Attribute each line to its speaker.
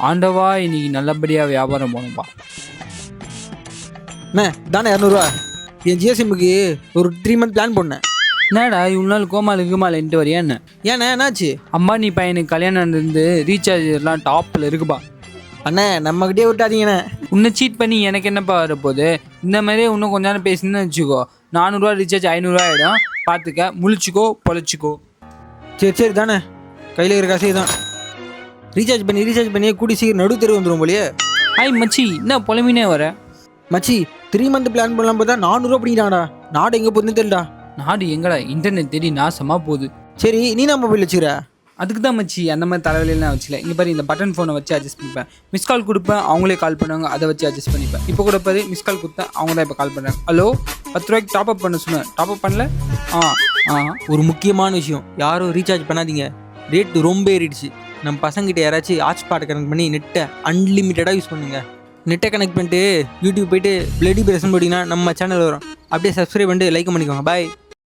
Speaker 1: ஆண்டவா இன்னைக்கு நல்லபடியாக வியாபாரம் போகணும்பா.
Speaker 2: அண்ணே தானே 200 என் ஜிஎஸ்எம்முக்கு ஒரு 3 மந்த் பிளான் பண்ணேன்.
Speaker 1: என்னடா இவ்வளோ நாள் கோமாலுக்குமாலன்ட்டு வரியா என்ன?
Speaker 2: ஏண்ணே என்னாச்சு?
Speaker 1: அம்பானி பையனுக்கு கல்யாணம் இருந்து ரீசார்ஜ் எல்லாம் டாப்பில் இருக்குப்பா.
Speaker 2: அண்ணே நம்மகிட்டே விட்டாதீங்கண்ணே.
Speaker 1: உன்னை சீட் பண்ணி எனக்கு என்னப்பா வரப்போகுது? இந்த மாதிரியே இன்னும் கொஞ்ச நேரம் பேசினு வச்சுக்கோ, 400 ரீசார்ஜ் 500 ஆகிடும். பார்த்துக்க, முழிச்சிக்கோ பொழைச்சிக்கோ.
Speaker 2: சரி தானே, கையில் இருக்கிற காசே தான். ரீசார்ஜ் பண்ணியே கூடி சீக்கிரம் நடு தெரு வந்துடும் போலியே.
Speaker 1: மச்சி என்ன புலமினே வர?
Speaker 2: மச்சி 3 மந்த் பிளான் பண்ணலாம் பார்த்தா 400 பிடிக்கிறாங்கடா. நாடு எங்கே போகுதுன்னு தெரியலடா.
Speaker 1: நாடு எங்கடா? இன்டர்நெட் தேடி நாசமாக போகுது.
Speaker 2: சரி நீ நான் மொபைல் வச்சுக்கிற?
Speaker 1: அதுக்கு தான் மச்சி அந்த மாதிரி தலைவலியெல்லாம் வச்சுக்கல. இங்கே பாரு, இந்த பட்டன் ஃபோனை வச்சு அட்ஜஸ்ட் பண்ணிப்பேன். மிஸ் கால் கொடுப்பேன், அவங்களே கால் பண்ணுவாங்க, அதை வச்சு அட்ஜஸ்ட் பண்ணிப்பேன். இப்போ கூட பாரு, மிஸ் கால் கொடுத்தேன், அவங்க தான் இப்போ கால் பண்ணுறாங்க. ஹலோ, 10 ரூபாய்க்கு டாப் அப் பண்ண சொன்னேன், டாப் அப் பண்ணல.
Speaker 2: ஒரு முக்கியமான விஷயம், யாரும் ரீசார்ஜ் பண்ணாதீங்க. ரேட்டு ரொம்ப ஏறிடுச்சு. நம்ம பசங்கிட்ட யாராச்சும் ஹாட்ஸ்பாட் கனெக்ட் பண்ணி நெட்டை அன்லிமிட்டடாக யூஸ் பண்ணுங்க. நெட்டை கனெக்ட் பண்ணிட்டு யூடியூப் போய்ட்டு பிளடி பிரசன் போட்டிங்கன்னா நம்ம சேனல் வரும். அப்படியே சப்ஸ்கிரைப் பண்ணிட்டு லைக் பண்ணிக்கோங்க. பாய்.